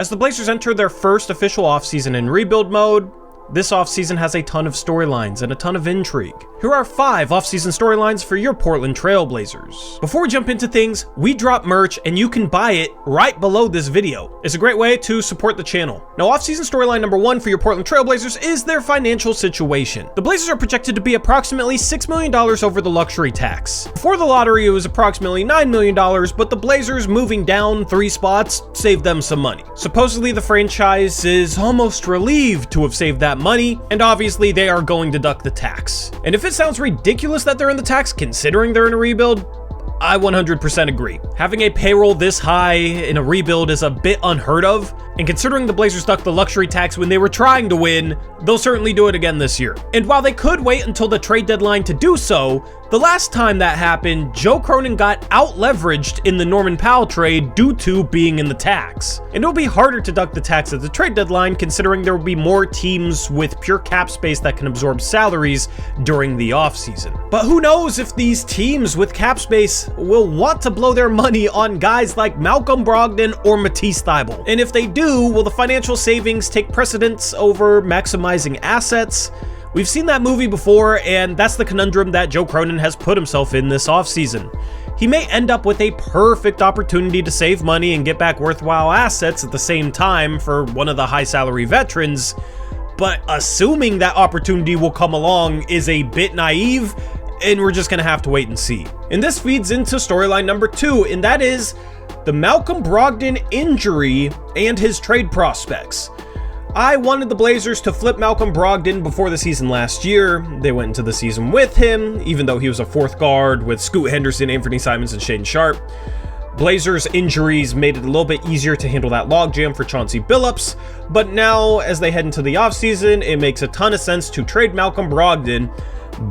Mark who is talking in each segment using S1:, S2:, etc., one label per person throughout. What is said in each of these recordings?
S1: As the Blazers enter their first official offseason in rebuild mode, this offseason has a ton of storylines and a ton of intrigue. Here are 5 offseason storylines for your Portland Trail Blazers. Before we jump into things, we drop merch and you can buy it right below this video. It's a great way to support the channel. Now, offseason storyline number 1 for your Portland Trail Blazers is their financial situation. The Blazers are projected to be approximately $6 million over the luxury tax. Before the lottery, it was approximately $9 million, but the Blazers moving down 3 spots saved them some money. Supposedly, the franchise is almost relieved to have saved that money, and obviously they are going to deduct the tax. And if it sounds ridiculous that they're in the tax considering they're in a rebuild, I 100% agree. Having a payroll this high in a rebuild is a bit unheard of, and considering the Blazers stuck the luxury tax when they were trying to win, they'll certainly do it again this year. And while they could wait until the trade deadline to do so, the last time that happened, Joe Cronin got out-leveraged in the Norman Powell trade due to being in the tax. And it'll be harder to deduct the tax at the trade deadline considering there will be more teams with pure cap space that can absorb salaries during the offseason. But who knows if these teams with cap space will want to blow their money on guys like Malcolm Brogdon or Matisse Thybulle. And if they do, will the financial savings take precedence over maximizing assets? We've seen that movie before, and that's the conundrum that Joe Cronin has put himself in this offseason. He may end up with a perfect opportunity to save money and get back worthwhile assets at the same time for one of the high salary veterans, but assuming that opportunity will come along is a bit naive, and we're just gonna have to wait and see. And this feeds into storyline number 2, and that is the Malcolm Brogdon injury and his trade prospects. I wanted the Blazers to flip Malcolm Brogdon before the season last year. They went into the season with him, even though he was a 4th guard with Scoot Henderson, Anthony Simons, and Shaedon Sharpe. Blazers injuries made it a little bit easier to handle that logjam for Chauncey Billups, but now as they head into the offseason, it makes a ton of sense to trade Malcolm Brogdon.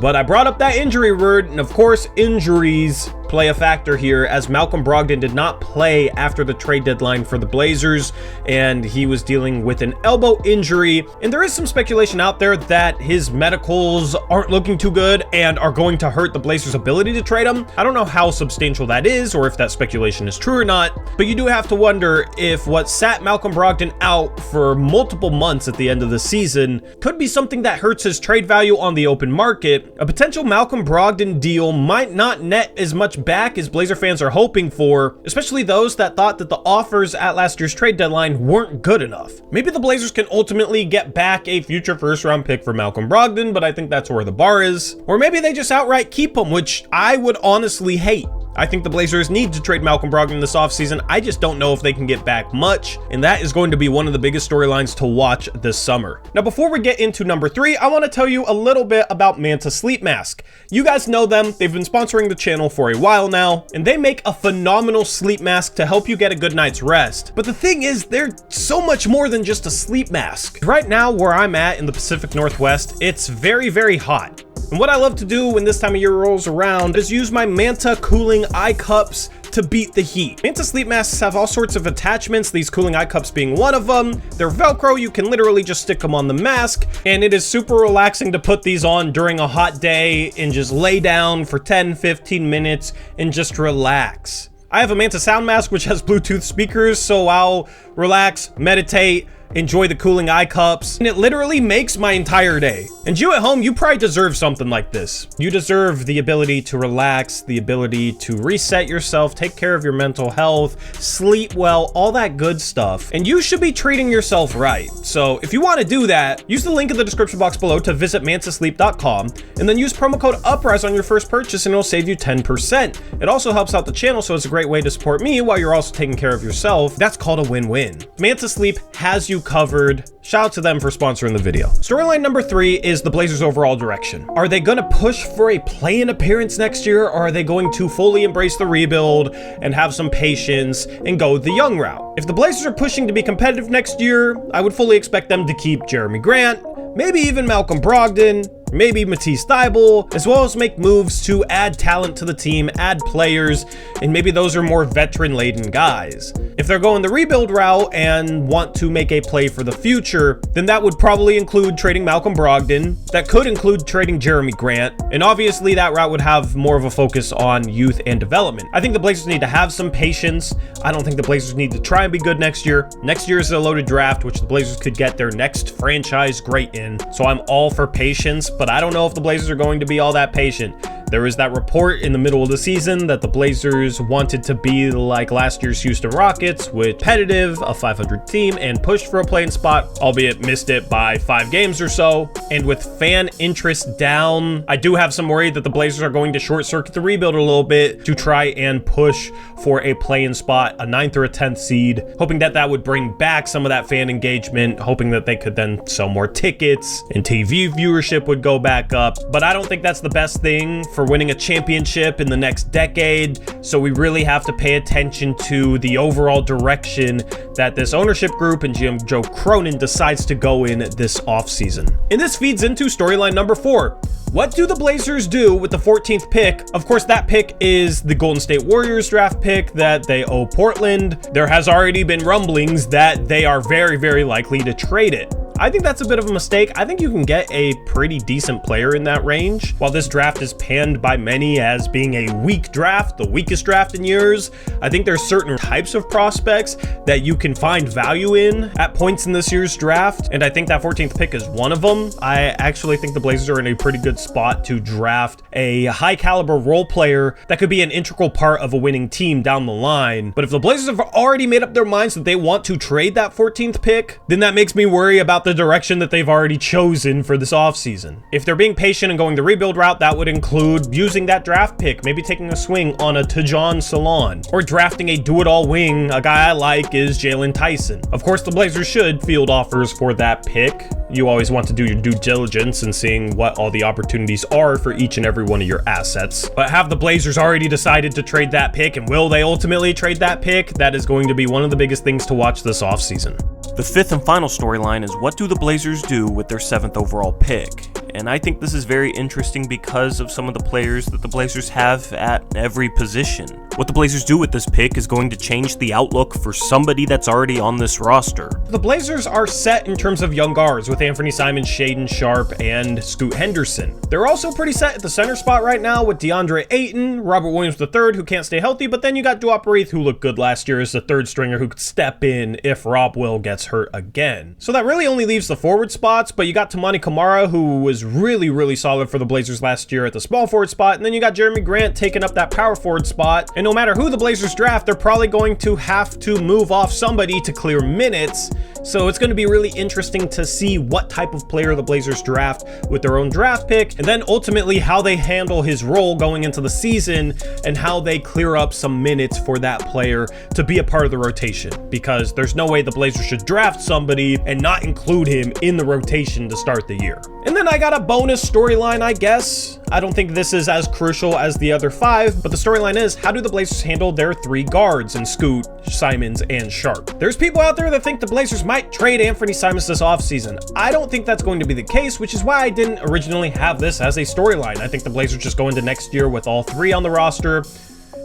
S1: But I brought up that injury word, and of course, injuries play a factor here, as Malcolm Brogdon did not play after the trade deadline for the Blazers, and he was dealing with an elbow injury. And there is some speculation out there that his medicals aren't looking too good and are going to hurt the Blazers' ability to trade him. I don't know how substantial that is, or if that speculation is true or not, but you do have to wonder if what sat Malcolm Brogdon out for multiple months at the end of the season could be something that hurts his trade value on the open market. A potential Malcolm Brogdon deal might not net as much back as Blazer fans are hoping for, especially those that thought that the offers at last year's trade deadline weren't good enough. Maybe the Blazers can ultimately get back a future 1st-round pick for Malcolm Brogdon, but I think that's where the bar is. Or maybe they just outright keep him, which I would honestly hate. I think the Blazers need to trade Malcolm Brogdon this offseason. I just don't know if they can get back much, and that is going to be one of the biggest storylines to watch this summer. Now, before we get into number 3, I want to tell you a little bit about Manta Sleep Mask. You guys know them. They've been sponsoring the channel for a while now, and they make a phenomenal sleep mask to help you get a good night's rest. But the thing is, they're so much more than just a sleep mask. Right now, where I'm at in the Pacific Northwest, it's very, very hot. And what I love to do when this time of year rolls around is use my Manta cooling eye cups to beat the heat. Manta sleep masks have all sorts of attachments, these cooling eye cups being one of them. They're Velcro, you can literally just stick them on the mask, and it is super relaxing to put these on during a hot day and just lay down for 10-15 minutes and just relax. I have a Manta sound mask which has Bluetooth speakers, so I'll relax, meditate, enjoy the cooling eye cups, and it literally makes my entire day. And you at home, you probably deserve something like this. You deserve the ability to relax, the ability to reset yourself, take care of your mental health, sleep well, all that good stuff. And you should be treating yourself right. So if you want to do that, use the link in the description box below to visit mantasleep.com, and then use promo code Uprise on your first purchase and it'll save you 10%. It also helps out the channel, so it's a great way to support me while you're also taking care of yourself. That's called a win-win. Manta Sleep has you covered. Shout out to them for sponsoring the video. Storyline number 3 is the Blazers' overall direction. Are they going to push for a play-in appearance next year, or are they going to fully embrace the rebuild and have some patience and go the young route? If the Blazers are pushing to be competitive next year, I would fully expect them to keep Jeremy Grant, maybe even Malcolm Brogdon, maybe Matisse Thybulle, as well as make moves to add talent to the team, add players, and maybe those are more veteran-laden guys. If they're going the rebuild route and want to make a play for the future, then that would probably include trading Malcolm Brogdon. That could include trading Jeremy Grant, and obviously that route would have more of a focus on youth and development. I think the Blazers need to have some patience. I don't think the Blazers need to try and be good next year. Next year is a loaded draft, which the Blazers could get their next franchise great in. So I'm all for patience, but I don't know if the Blazers are going to be all that patient. There was that report in the middle of the season that the Blazers wanted to be like last year's Houston Rockets, with competitive, a 500 team, and pushed for a play-in spot, albeit missed it by 5 games or so. And with fan interest down, I do have some worry that the Blazers are going to short-circuit the rebuild a little bit to try and push for a play-in spot, a 9th or a 10th seed, hoping that that would bring back some of that fan engagement, hoping that they could then sell more tickets and TV viewership would go back up. But I don't think that's the best thing for winning a championship in the next decade, so we really have to pay attention to the overall direction that this ownership group and GM Joe Cronin decides to go in this offseason. And this feeds into storyline number 4. What do the Blazers do with the 14th pick? Of course, that pick is the Golden State Warriors draft pick that they owe Portland. There has already been rumblings that they are very, very likely to trade it. I think that's a bit of a mistake. I think you can get a pretty decent player in that range. While this draft is panned by many as being a weak draft, the weakest draft in years, I think there's certain types of prospects that you can find value in at points in this year's draft, and I think that 14th pick is one of them. I actually think the Blazers are in a pretty good spot to draft a high caliber role player that could be an integral part of a winning team down the line. But if the Blazers have already made up their minds that they want to trade that 14th pick, then that makes me worry about the direction that they've already chosen for this offseason. If they're being patient and going the rebuild route, that would include using that draft pick, maybe taking a swing on a Tajon Salon, or drafting a do-it-all wing. A guy I like is Jalen Tyson. Of course, the Blazers should field offers for that pick. You always want to do your due diligence in seeing what all the opportunities are for each and every one of your assets. But have the Blazers already decided to trade that pick, and will they ultimately trade that pick? That is going to be one of the biggest things to watch this offseason. The 5th and final storyline is, what do the Blazers do with their 7th overall pick? And I think this is very interesting because of some of the players that the Blazers have at every position. What the Blazers do with this pick is going to change the outlook for somebody that's already on this roster. The Blazers are set in terms of young guards with Anthony Simons, Shaedon Sharpe, and Scoot Henderson. They're also pretty set at the center spot right now with DeAndre Ayton, Robert Williams III, who can't stay healthy, but then you got Duop Reath, who looked good last year as the 3rd stringer who could step in if Rob Will gets hurt again. So that really only leaves the forward spots, but you got Toumani Camara, who was really solid for the Blazers last year at the small forward spot, and then you got Jeremy Grant taking up that power forward spot. And no matter who the Blazers draft, they're probably going to have to move off somebody to clear minutes. So it's going to be really interesting to see what type of player the Blazers draft with their own draft pick, and then ultimately how they handle his role going into the season and how they clear up some minutes for that player to be a part of the rotation, because there's no way the Blazers should draft somebody and not include him in the rotation to start the year. And then I got a bonus storyline, I guess. I don't think this is as crucial as the other 5, but the storyline is, how do the Blazers handle their 3 guards in Scoot, Simons, and Sharpe? There's people out there that think the Blazers might trade Anthony Simons this offseason. I don't think that's going to be the case, which is why I didn't originally have this as a storyline. I think the Blazers just go into next year with all 3 on the roster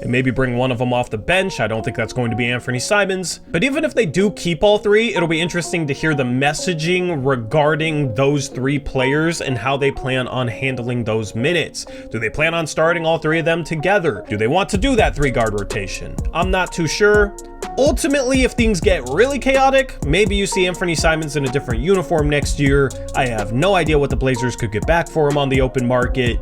S1: and maybe bring one of them off the bench. I don't think that's going to be Anthony Simons. But even if they do keep all 3, it'll be interesting to hear the messaging regarding those 3 players and how they plan on handling those minutes. Do they plan on starting all 3 of them together? Do they want to do that 3-guard rotation? I'm not too sure. Ultimately, if things get really chaotic, maybe you see Anthony Simons in a different uniform next year. I have no idea what the Blazers could get back for him on the open market.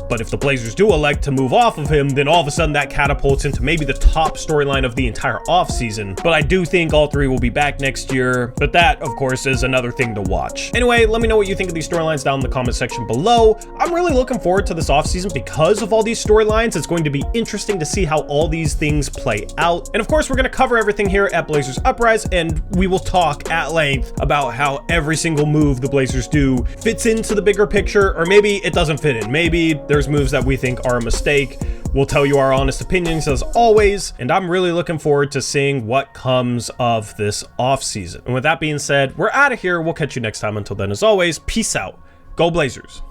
S1: But if the Blazers do elect to move off of him, then all of a sudden that catapults into maybe the top storyline of the entire offseason. But I do think all 3 will be back next year. But that, of course, is another thing to watch. Anyway, let me know what you think of these storylines down in the comment section below. I'm really looking forward to this offseason because of all these storylines. It's going to be interesting to see how all these things play out. And of course, we're going to cover everything here at Blazers Uprise, and we will talk at length about how every single move the Blazers do fits into the bigger picture, or maybe it doesn't fit in. Maybe there's moves that we think are a mistake. We'll tell you our honest opinions as always, and I'm really looking forward to seeing what comes of this offseason. And with that being said, we're out of here. We'll catch you next time. Until then, as always, peace out. Go Blazers.